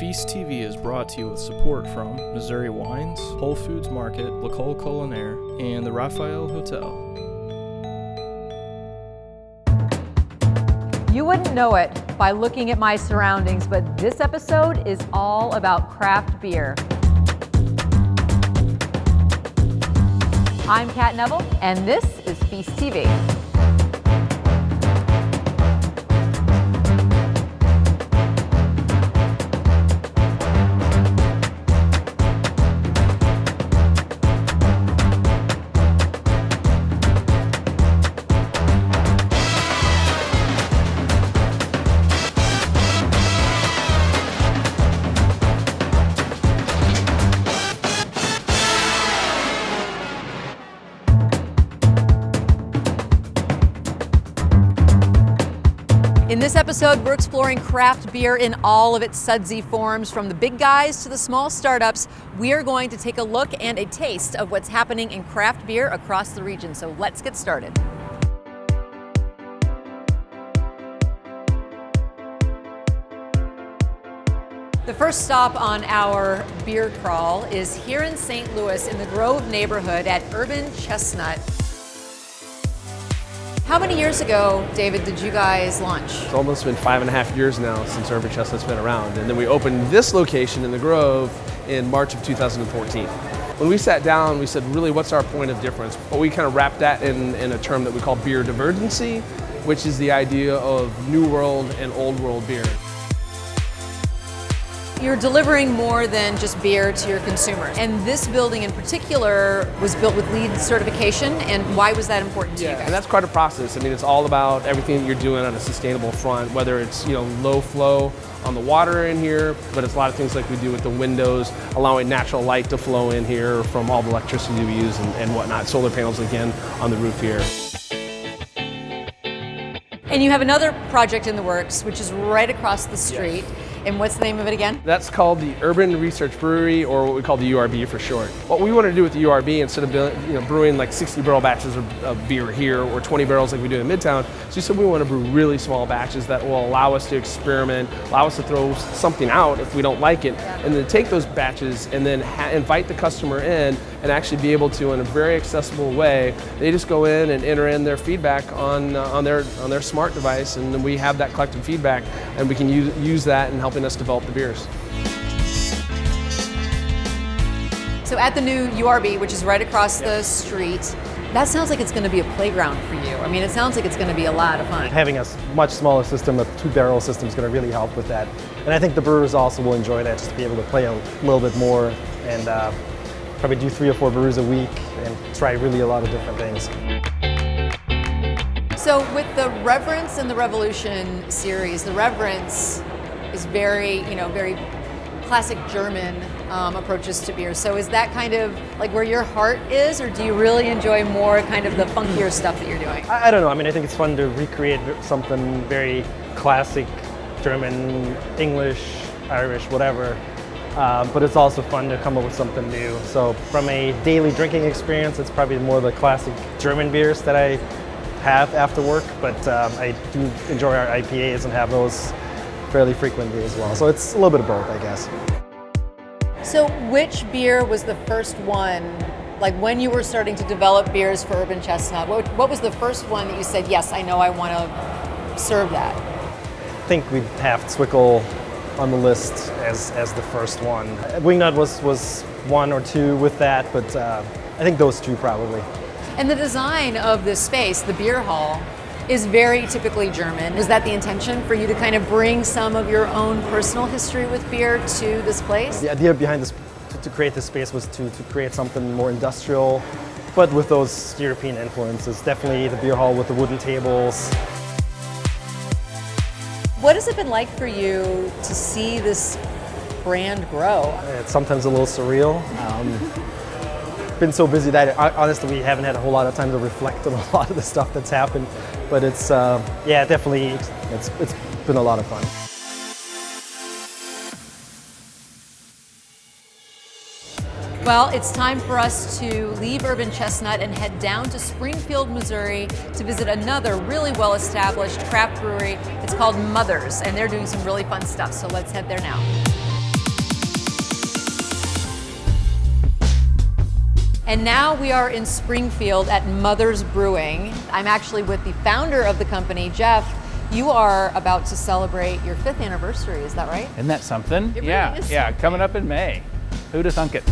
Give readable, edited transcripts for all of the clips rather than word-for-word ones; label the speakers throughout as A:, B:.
A: Feast TV is brought to you with support from Missouri Wines, Whole Foods Market, L'Ecole Culinaire, and the Raphael Hotel.
B: You wouldn't know it by looking at my surroundings, but this episode is all about craft beer. I'm Cat Neville, and this is Feast TV. In this episode, we're exploring craft beer in all of its sudsy forms, from the big guys to the small startups. We are going to take a look and a taste of what's happening in craft beer across the region. So let's get started. The first stop on our beer crawl is here in St. Louis in the Grove neighborhood at Urban Chestnut. How many years ago, David, did you guys launch?
C: It's almost been 5.5 years now since Urban Chestnut's been around. And then we opened this location in the Grove in March of 2014. When we sat down, we said, really, what's our point of difference? But we kind of wrapped that in a term that we call beer divergency, which is the idea of new world and old world beer.
B: You're delivering more than just beer to your consumers. And this building in particular was built with LEED certification. And why was that important to you guys?
C: And that's quite a process. I mean, it's all about everything that you're doing on a sustainable front, whether it's, low flow on the water in here, but it's a lot of things like we do with the windows, allowing natural light to flow in here from all the electricity we use and whatnot. Solar panels, again, on the roof here.
B: And you have another project in the works, which is right across the street. Yes. And what's the name of it again?
C: That's called the Urban Research Brewery, or what we call the URB for short. What we want to do with the URB, instead of brewing like 60 barrel batches of beer here or 20 barrels like we do in Midtown, so we said we want to brew really small batches that will allow us to experiment, allow us to throw something out if we don't like it, and then take those batches and then invite the customer in and actually be able to, in a very accessible way, they just go in and enter in their feedback on their smart device, and then we have that collective feedback, and we can use that in helping us develop the beers.
B: So at the new URB, which is right across the street, that sounds like it's going to be a playground for you. I mean, it sounds like it's going to be a lot of fun.
D: Having a much smaller system, a 2-barrel system, is going to really help with that. And I think the brewers also will enjoy that, just to be able to play a little bit more and probably do 3 or 4 brews a week and try really a lot of different things.
B: So with the Reverence and the Revolution series, the Reverence is very classic German approaches to beer. So is that kind of like where your heart is, or do you really enjoy more kind of the funkier stuff that you're doing?
D: I don't know. I mean, I think it's fun to recreate something very classic German, English, Irish, whatever. But it's also fun to come up with something new. So from a daily drinking experience, it's probably more the classic German beers that I have after work, but I do enjoy our IPAs and have those fairly frequently as well. So it's a little bit of both, I guess.
B: So which beer was the first one, like when you were starting to develop beers for Urban Chestnut, what was the first one that you said, yes, I know I want to serve that?
D: I think we'd have Zwickau on the list as the first one. Wingnut was 1 or 2 with that, but I think those 2 probably.
B: And the design of this space, the beer hall, is very typically German. Was that the intention for you to kind of bring some of your own personal history with beer to this place?
D: The idea behind this, to create this space, was to create something more industrial, but with those European influences. Definitely the beer hall with the wooden tables.
B: What has it been like for you to see this brand grow?
D: It's sometimes a little surreal. Been so busy that honestly we haven't had a whole lot of time to reflect on a lot of the stuff that's happened, but it's definitely it's been a lot of fun.
B: Well, it's time for us to leave Urban Chestnut and head down to Springfield, Missouri to visit another really well-established craft brewery. It's called Mother's, and they're doing some really fun stuff, so let's head there now. And now we are in Springfield at Mother's Brewing. I'm actually with the founder of the company, Jeff. You are about to celebrate your 5th anniversary, is that right?
E: Isn't that something?
B: It really
E: Yeah,
B: is
E: yeah,
B: something.
E: coming up in May. Who'd have thunk it?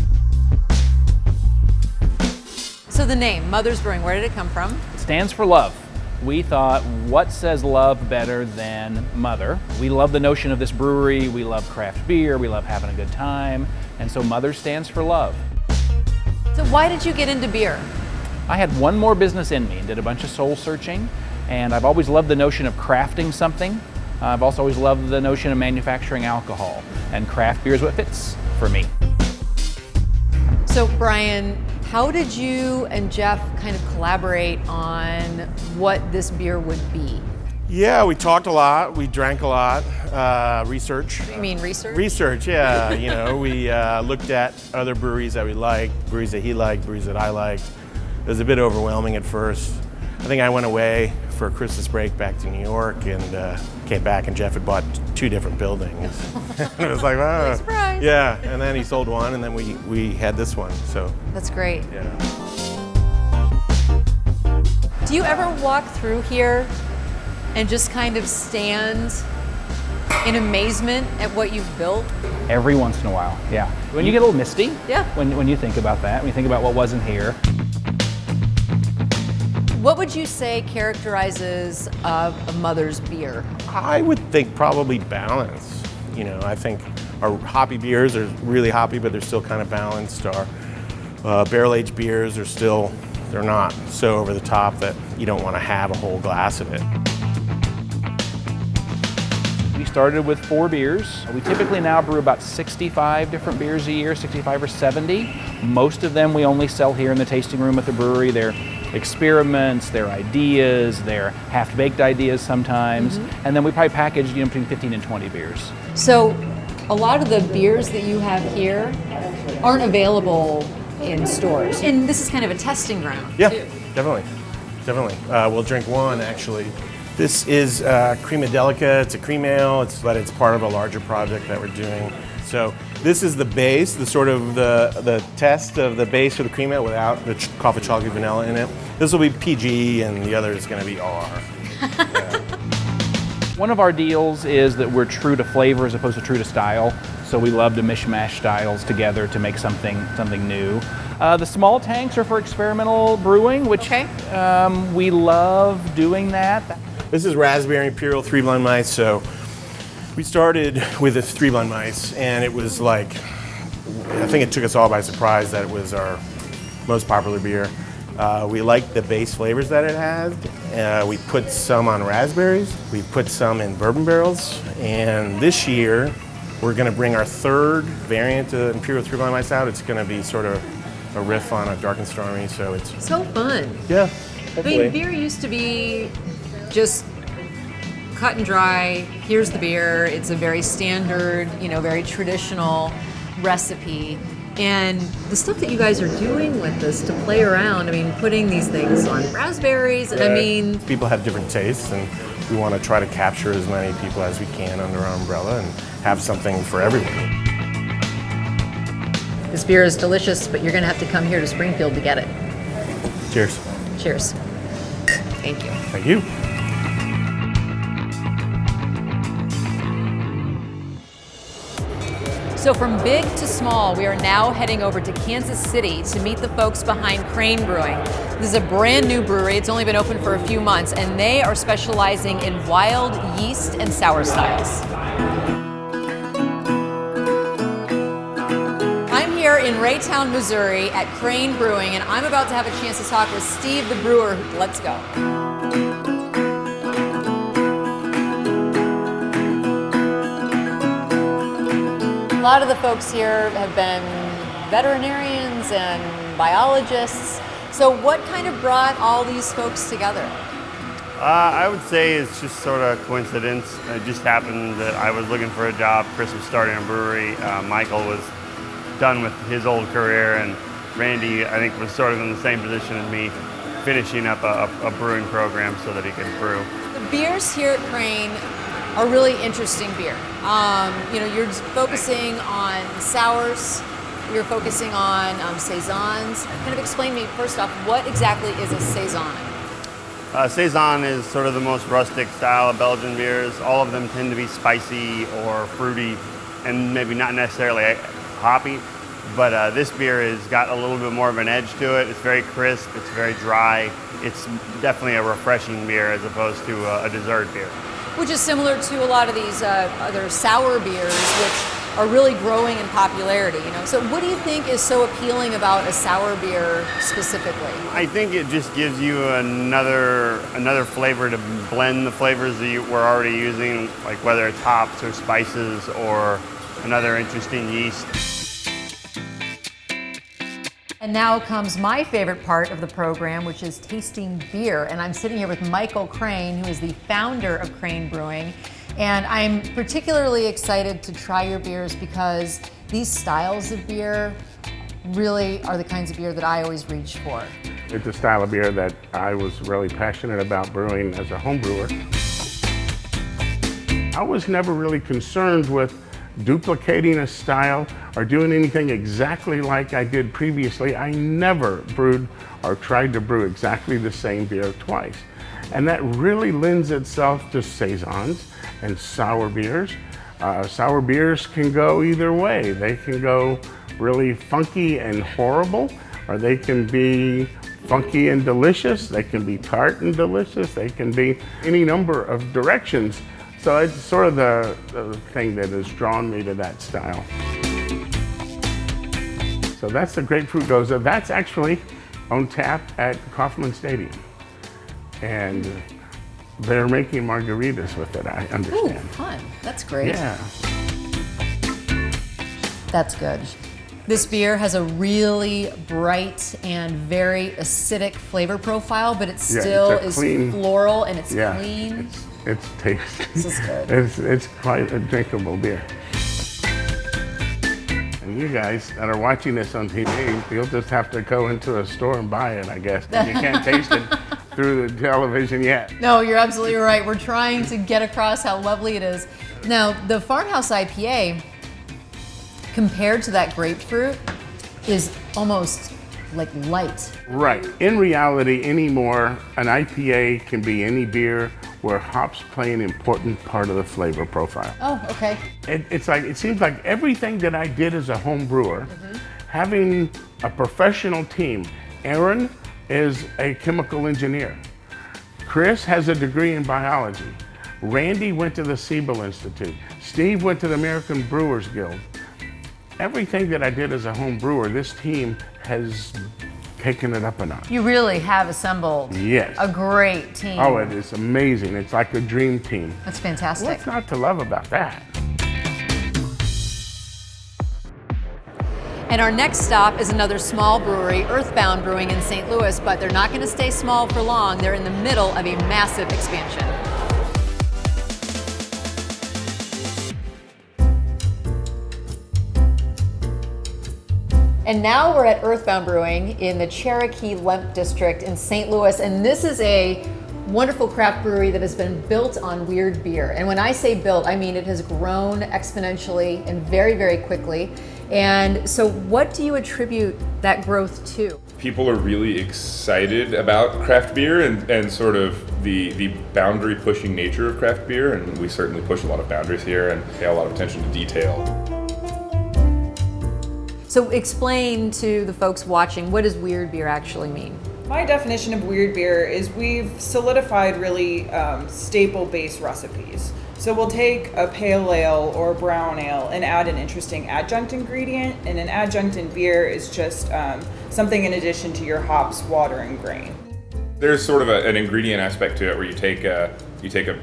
B: So the name, Mother's Brewing, where did it come from?
E: It stands for love. We thought, what says love better than mother? We love the notion of this brewery, we love craft beer, we love having a good time, and so mother stands for love.
B: So why did you get into beer?
E: I had one more business in me and did a bunch of soul searching, and I've always loved the notion of crafting something. I've also always loved the notion of manufacturing alcohol, and craft beer is what fits for me.
B: So Brian, how did you and Jeff kind of collaborate on what this beer would be?
F: Yeah, we talked a lot, we drank a lot, research.
B: You mean research?
F: Research, yeah. You know, we looked at other breweries that we liked, breweries that he liked, breweries that I liked. It was a bit overwhelming at first. I think I went away for a Christmas break back to New York and came back and Jeff had bought 2 different buildings. And it was like, wow.
B: Surprise.
F: Yeah, and then he sold one and then we had this one, so.
B: That's great.
F: Yeah.
B: Do you ever walk through here and just kind of stand in amazement at what you've built?
E: Every once in a while, yeah. When you get a little misty,
B: Yeah.
E: when you think about that, when you think about what wasn't here.
B: What would you say characterizes a mother's beer?
F: I would think probably balance. You know, I think our hoppy beers are really hoppy, but they're still kind of balanced. Our barrel-aged beers are still, they're not so over the top that you don't want to have a whole glass of it.
E: We started with 4 beers. We typically now brew about 65 different beers a year, 65 or 70. Most of them we only sell here in the tasting room at the brewery. They're experiments, they're ideas, they're half-baked ideas sometimes. And then we probably package between 15 and 20 beers.
B: So a lot of the beers that you have here aren't available in stores. And this is kind of a testing ground.
F: Yeah,
B: too.
F: definitely. We'll drink one actually. This is Crema Delica. It's a cream ale, but it's part of a larger project that we're doing. So this is the base, the sort of the test of the base for the cream ale without the coffee, chocolate, vanilla in it. This will be PG and the other is going to be R.
E: One of our deals is that we're true to flavor as opposed to true to style. So we love to mishmash styles together to make something new. The small tanks are for experimental brewing, which we love doing that.
F: This is Raspberry Imperial 3 Blind Mice. So we started with a 3 Blind Mice and it was like, I think it took us all by surprise that it was our most popular beer. We liked the base flavors that it had. We put some on raspberries. We put some in bourbon barrels. And this year, we're going to bring our 3rd variant of Imperial 3 Blind Mice out. It's going to be sort of a riff on a Dark and Stormy, so it's...
B: So fun.
F: Yeah,
B: I
F: hopefully.
B: mean, beer used to be just cut and dry. Here's the beer. It's a very standard, very traditional recipe. And the stuff that you guys are doing with this to play around, I mean, putting these things on raspberries, and I mean...
F: People have different tastes, and we want to try to capture as many people as we can under our umbrella and have something for everyone.
B: This beer is delicious, but you're going to have to come here to Springfield to get it.
F: Cheers.
B: Cheers. Thank you.
F: Thank you.
B: So from big to small, we are now heading over to Kansas City to meet the folks behind Crane Brewing. This is a brand new brewery. It's only been open for a few months, and they are specializing in wild yeast and sour styles. I'm here in Raytown, Missouri at Crane Brewing, and I'm about to have a chance to talk with Steve the brewer. Let's go. A lot of the folks here have been veterinarians and biologists. So what kind of brought all these folks together?
G: I would say it's just sort of coincidence. It just happened that I was looking for a job. Chris was starting a brewery. Michael was done with his old career, and Randy, I think, was sort of in the same position as me, finishing up a brewing program so that he could brew.
B: The beers here at Crane are really interesting beer. You're focusing on sours you're focusing on saisons. Kind of explain to me, first off, what exactly is a saison?
G: Saison is sort of the most rustic style of Belgian beers. All of them tend to be spicy or fruity and maybe not necessarily hoppy, but this beer has got a little bit more of an edge to it. It's very crisp, it's very dry. It's definitely a refreshing beer as opposed to a dessert beer.
B: Which is similar to a lot of these other sour beers, which are really growing in popularity, you know. So what do you think is so appealing about a sour beer specifically?
G: I think it just gives you another flavor to blend the flavors that you were already using, like whether it's hops or spices or another interesting yeast.
B: And now comes my favorite part of the program, which is tasting beer. And I'm sitting here with Michael Crane, who is the founder of Crane Brewing. And I'm particularly excited to try your beers because these styles of beer really are the kinds of beer that I always reach for.
H: It's a style of beer that I was really passionate about brewing as a home brewer. I was never really concerned with duplicating a style or doing anything exactly like I did previously. I never brewed or tried to brew exactly the same beer twice. And that really lends itself to saisons and sour beers. Sour beers can go either way. They can go really funky and horrible, or they can be funky and delicious. They can be tart and delicious. They can be any number of directions. So it's sort of the thing that has drawn me to that style. So that's the Grapefruit Goza. That's actually on tap at Kauffman Stadium. And they're making margaritas with it, I understand.
B: Ooh, fun. That's great.
H: Yeah.
B: That's good. This beer has a really bright and very acidic flavor profile, but it still is clean, floral, and it's clean.
H: It's tasty.
B: This is good.
H: It's quite a drinkable beer. And you guys that are watching this on TV, you'll just have to go into a store and buy it, I guess. You can't taste it through the television yet.
B: No, you're absolutely right. We're trying to get across how lovely it is. Now, the Farmhouse IPA, compared to that grapefruit, is almost like light.
H: Right. In reality, anymore, an IPA can be any beer where hops play an important part of the flavor profile.
B: Oh, okay.
H: It seems like everything that I did as a home brewer, having a professional team. Aaron is a chemical engineer. Chris has a degree in biology. Randy went to the Siebel Institute. Steve went to the American Brewers Guild. Everything that I did as a home brewer, this team has taken it up a notch.
B: You really have assembled a great team.
H: Oh, it is amazing. It's like a dream team.
B: That's fantastic.
H: What's not to love about that?
B: And our next stop is another small brewery, Earthbound Brewing in St. Louis, but they're not going to stay small for long. They're in the middle of a massive expansion. And now we're at Earthbound Brewing in the Cherokee Lemp District in St. Louis, and this is a wonderful craft brewery that has been built on weird beer. And when I say built, I mean it has grown exponentially and very, very quickly. And so what do you attribute that growth to?
I: People are really excited about craft beer and sort of the boundary pushing nature of craft beer, and we certainly push a lot of boundaries here and pay a lot of attention to detail.
B: So explain to the folks watching, what does weird beer actually mean?
J: My definition of weird beer is we've solidified really staple-based recipes. So we'll take a pale ale or a brown ale and add an interesting adjunct ingredient, and an adjunct in beer is just something in addition to your hops, water, and grain.
I: There's sort of an ingredient aspect to it where you take a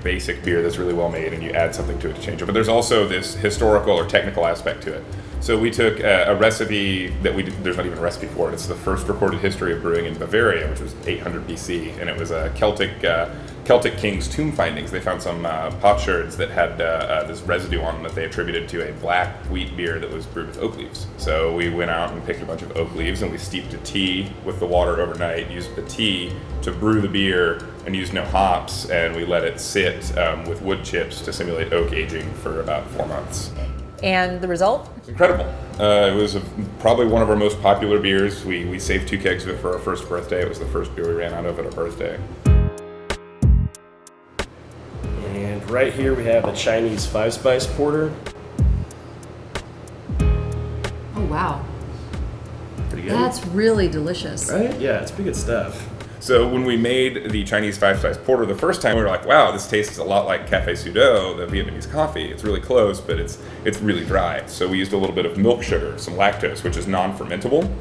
I: basic beer that's really well made and you add something to it to change it. But there's also this historical or technical aspect to it. So we took a recipe that there's not even a recipe for it. It's the first recorded history of brewing in Bavaria, which was 800 BC, and it was a Celtic king's tomb findings. They found some potsherds that had this residue on them that they attributed to a black wheat beer that was brewed with oak leaves. So we went out and picked a bunch of oak leaves and we steeped a tea with the water overnight, used the tea to brew the beer, and used no hops, and we let it sit with wood chips to simulate oak aging for about 4 months.
B: And the result?
I: It's incredible. It was probably one of our most popular beers. We saved 2 kegs of it for our first birthday. It was the first beer we ran out of at our birthday.
K: And right here we have the Chinese 5-spice porter.
B: Oh, wow.
K: Pretty good.
B: That's really delicious.
K: Right? Yeah, it's pretty good stuff.
I: So when we made the Chinese 5-spice porter the first time, we were like, wow, this tastes a lot like Café Sudo, the Vietnamese coffee. It's really close, but it's really dry. So we used a little bit of milk sugar, some lactose, which is non-fermentable.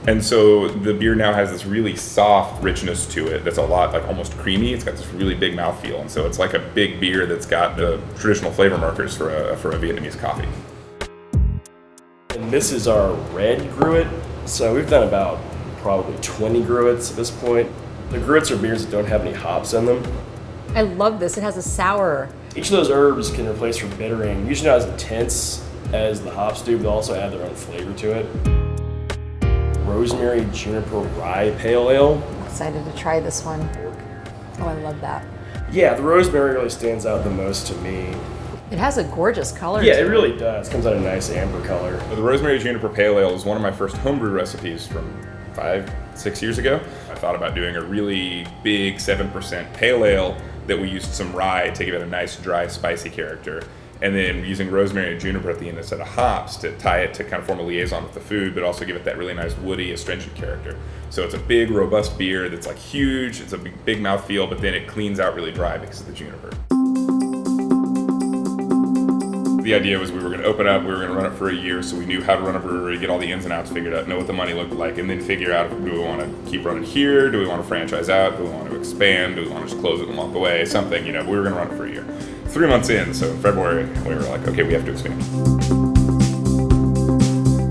I: And so the beer now has this really soft richness to it that's a lot, like almost creamy. It's got this really big mouthfeel. And so it's like a big beer that's got the traditional flavor markers for a Vietnamese coffee.
K: And this is our red gruit. So we've done about probably 20 gruits at this point. The gruits are beers that don't have any hops in them.
B: I love this. It has a sour.
K: Each of those herbs can replace for bittering, usually not as intense as the hops do, but also add their own flavor to it. Rosemary Juniper Rye Pale Ale.
B: I'm excited to try this one. Oh, I love that.
K: Yeah, the rosemary really stands out the most to me.
B: It has a gorgeous color.
K: Yeah,
B: to
K: it really does. It comes out a nice amber color.
I: The Rosemary Juniper Pale Ale is one of my first homebrew recipes from 5-6 years ago. I thought about doing a really big 7% pale ale that we used some rye to give it a nice dry spicy character, and then using rosemary and juniper at the end instead of hops to tie it to kind of form a liaison with the food, but also give it that really nice woody astringent character. So it's a big robust beer that's like huge, it's a big mouthfeel, but then it cleans out really dry because of the juniper. The idea was we were going to open up, we were going to run it for a year, so we knew how to run a brewery, get all the ins and outs figured out, know what the money looked like, and then figure out, do we want to keep running here, do we want to franchise out, do we want to expand, do we want to just close it and walk away, something, we were going to run it for a year. 3 months in, so in February, we were like, okay, we have to expand.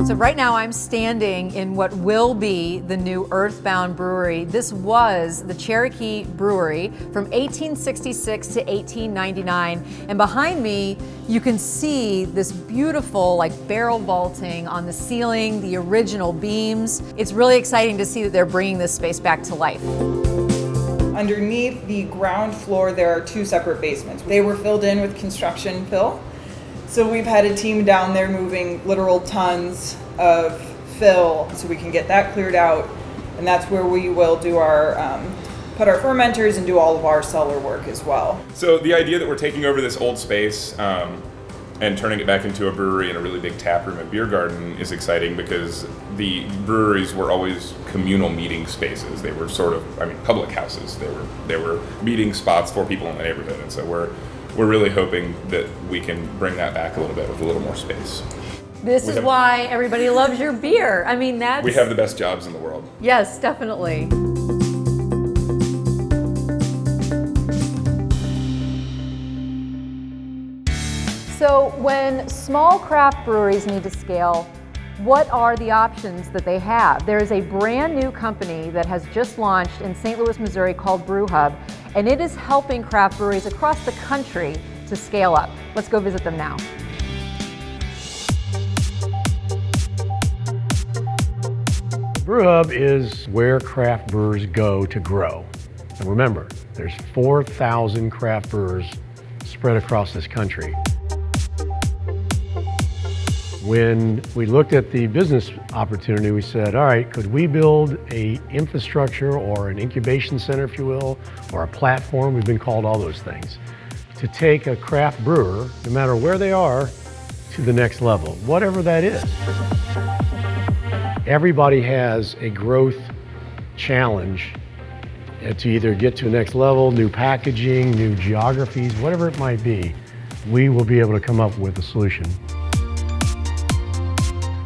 B: So right now I'm standing in what will be the new Earthbound Brewery. This was the Cherokee Brewery from 1866 to 1899. And behind me, you can see this beautiful barrel vaulting on the ceiling, the original beams. It's really exciting to see that they're bringing this space back to life.
J: Underneath the ground floor, there are 2 separate basements. They were filled in with construction fill. So we've had a team down there moving literal tons of fill so we can get that cleared out. And that's where we will do our, put our fermenters and do all of our cellar work as well.
I: So the idea that we're taking over this old space and turning it back into a brewery and a really big tap room and beer garden is exciting because the breweries were always communal meeting spaces. They were sort of, public houses. They were meeting spots for people in the neighborhood. And so we're really hoping that we can bring that back a little bit with a little more space.
B: This is why everybody loves your beer.
I: We have the best jobs in the world.
B: Yes, definitely. So when small craft breweries need to scale, what are the options that they have? There is a brand new company that has just launched in St. Louis, Missouri called Brew Hub, and it is helping craft breweries across the country to scale up. Let's go visit them now.
L: Brew Hub is where craft brewers go to grow. And remember, there's 4,000 craft brewers spread across this country. When we looked at the business opportunity, we said, all right, could we build an infrastructure or an incubation center, if you will, or a platform, we've been called all those things, to take a craft brewer, no matter where they are, to the next level, whatever that is. Everybody has a growth challenge to either get to a next level, new packaging, new geographies, whatever it might be, we will be able to come up with a solution.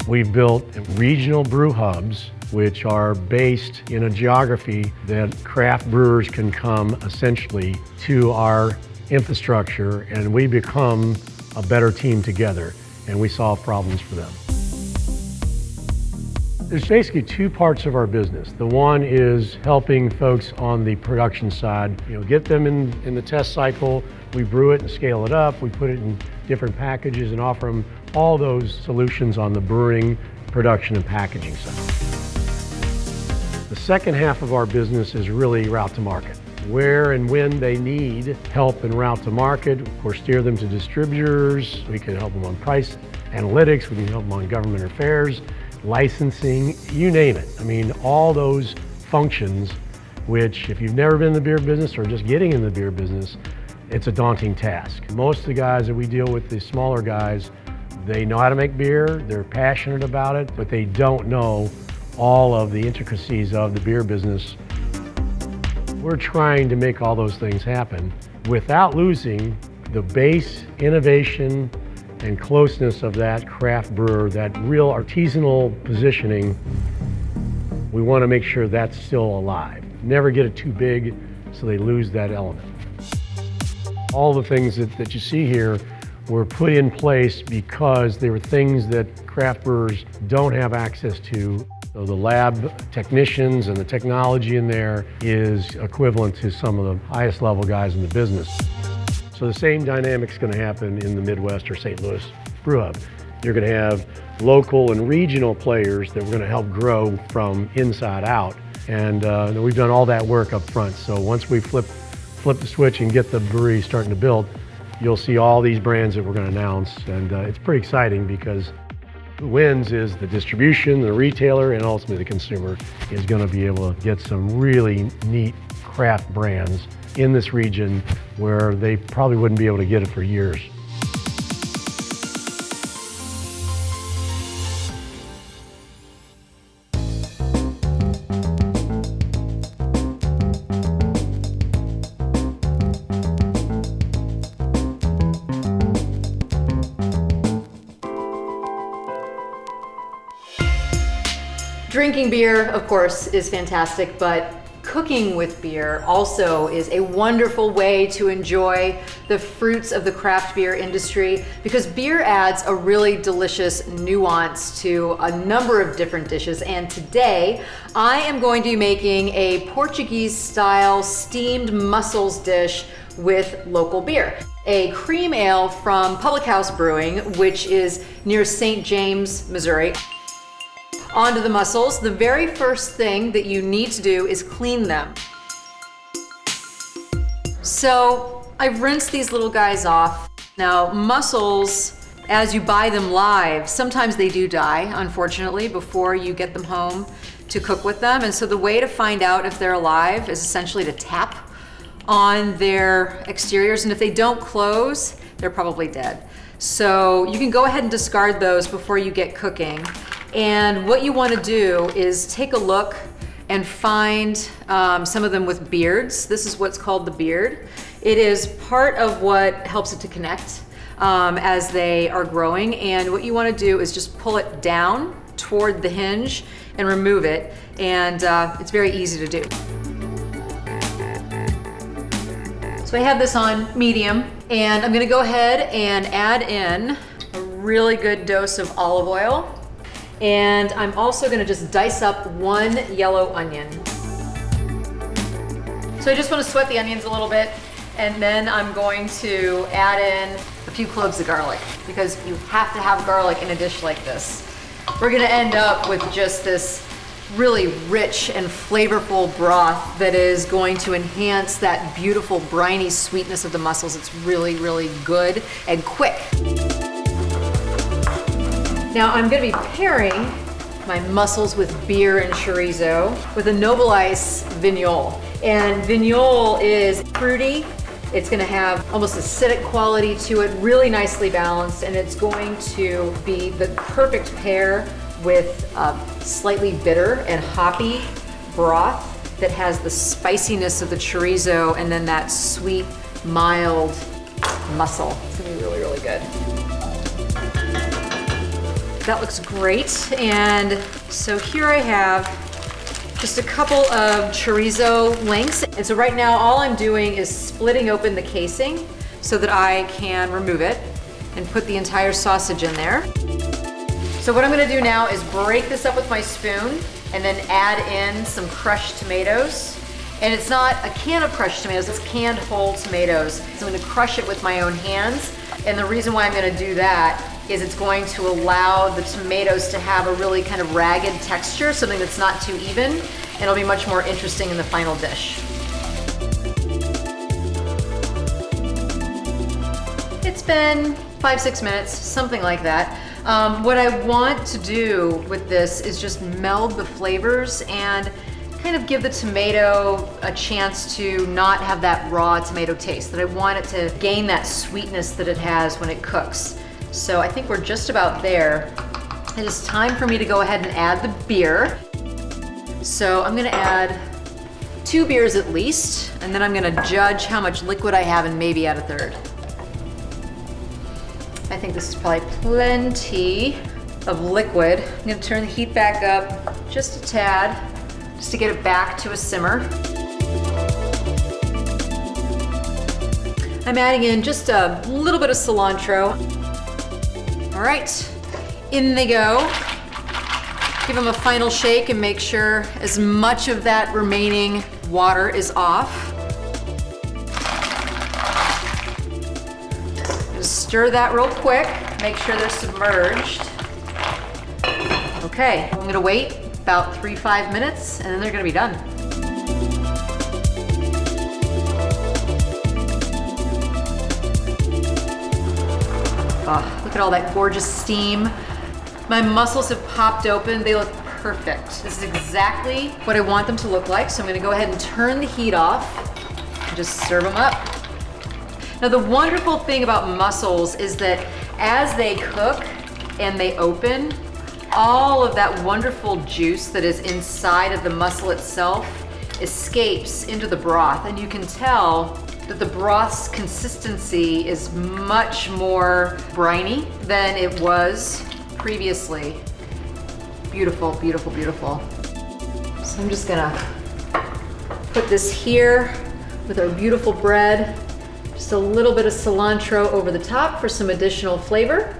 L: We've built regional brew hubs, which are based in a geography that craft brewers can come essentially to our infrastructure, and we become a better team together, and we solve problems for them. There's basically 2 parts of our business. The one is helping folks on the production side, get them in the test cycle. We brew it and scale it up. We put it in different packages and offer them all those solutions on the brewing, production, and packaging side. The second half of our business is really route to market. Where and when they need help in route to market, of course, steer them to distributors. We can help them on price analytics, we can help them on government affairs, licensing, you name it. I mean, all those functions, which if you've never been in the beer business or just getting in the beer business, it's a daunting task. Most of the guys that we deal with, the smaller guys, they know how to make beer, they're passionate about it, but they don't know all of the intricacies of the beer business. We're trying to make all those things happen without losing the base innovation and closeness of that craft brewer, that real artisanal positioning. We want to make sure that's still alive. Never get it too big so they lose that element. All the things that you see here were put in place because they were things that craft brewers don't have access to. So the lab technicians and the technology in there is equivalent to some of the highest level guys in the business. So the same dynamic's going to happen in the Midwest or St. Louis Brew Hub. You're going to have local and regional players that we're going to help grow from inside out. And we've done all that work up front. So once we flip the switch and get the brewery starting to build, you'll see all these brands that we're going to announce. And it's pretty exciting because who wins is the distribution, the retailer, and ultimately the consumer is going to be able to get some really neat craft brands in this region where they probably wouldn't be able to get it for years.
B: Drinking beer, of course, is fantastic, but cooking with beer also is a wonderful way to enjoy the fruits of the craft beer industry, because beer adds a really delicious nuance to a number of different dishes. And today I am going to be making a Portuguese style steamed mussels dish with local beer. A cream ale from Public House Brewing, which is near St. James, Missouri. Onto the mussels. The very first thing that you need to do is clean them. So I've rinsed these little guys off. Now mussels, as you buy them live, sometimes they do die, unfortunately, before you get them home to cook with them. And so the way to find out if they're alive is essentially to tap on their exteriors. And if they don't close, they're probably dead. So you can go ahead and discard those before you get cooking. And what you want to do is take a look and find some of them with beards. This is what's called the beard. It is part of what helps it to connect as they are growing. And what you want to do is just pull it down toward the hinge and remove it. And it's very easy to do. So I have this on medium, and I'm going to go ahead and add in a really good dose of olive oil. And I'm also gonna just dice up one yellow onion. So I just wanna sweat the onions a little bit, and then I'm going to add in a few cloves of garlic, because you have to have garlic in a dish like this. We're gonna end up with just this really rich and flavorful broth that is going to enhance that beautiful briny sweetness of the mussels. It's really, really good and quick. Now I'm going to be pairing my mussels with beer and chorizo with a Noble Ice Vignole. And Vignole is fruity. It's going to have almost acidic quality to it, really nicely balanced, and it's going to be the perfect pair with slightly bitter and hoppy broth that has the spiciness of the chorizo and then that sweet, mild mussel. It's going to be really, really good. That looks great. And so here I have just a couple of chorizo links. And so right now all I'm doing is splitting open the casing so that I can remove it and put the entire sausage in there. So what I'm gonna do now is break this up with my spoon and then add in some crushed tomatoes. And it's not a can of crushed tomatoes, it's canned whole tomatoes. So I'm gonna crush it with my own hands. And the reason why I'm gonna do that is it's going to allow the tomatoes to have a really kind of ragged texture, something that's not too even, and it'll be much more interesting in the final dish. It's been 5-6 minutes, something like that. What I want to do with this is just meld the flavors and kind of give the tomato a chance to not have that raw tomato taste, that I want it to gain that sweetness that it has when it cooks. So I think we're just about there. It is time for me to go ahead and add the beer. So I'm gonna add 2 beers at least, and then I'm gonna judge how much liquid I have and maybe add a third. I think this is probably plenty of liquid. I'm gonna turn the heat back up just a tad, just to get it back to a simmer. I'm adding in just a little bit of cilantro. All right, in they go. Give them a final shake and make sure as much of that remaining water is off. Stir that real quick, make sure they're submerged. Okay, I'm gonna wait about 3-5 minutes and then they're gonna be done. Oh, look at all that gorgeous steam. My mussels have popped open, they look perfect. This is exactly what I want them to look like, so I'm gonna go ahead and turn the heat off and just serve them up. Now the wonderful thing about mussels is that as they cook and they open, all of that wonderful juice that is inside of the mussel itself escapes into the broth, and you can tell that the broth's consistency is much more briny than it was previously. Beautiful, beautiful, beautiful. So I'm just gonna put this here with our beautiful bread. Just a little bit of cilantro over the top for some additional flavor.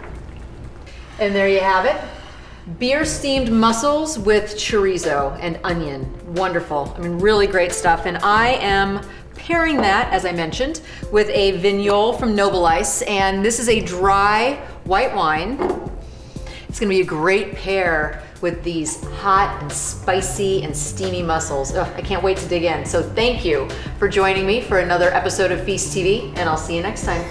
B: And there you have it. Beer steamed mussels with chorizo and onion. Wonderful. I mean, really great stuff. And I am pairing that, as I mentioned, with a Vignole from Noble Ice. And this is a dry white wine. It's gonna be a great pair with these hot and spicy and steamy mussels. Oh, I can't wait to dig in. So thank you for joining me for another episode of Feast TV, and I'll see you next time.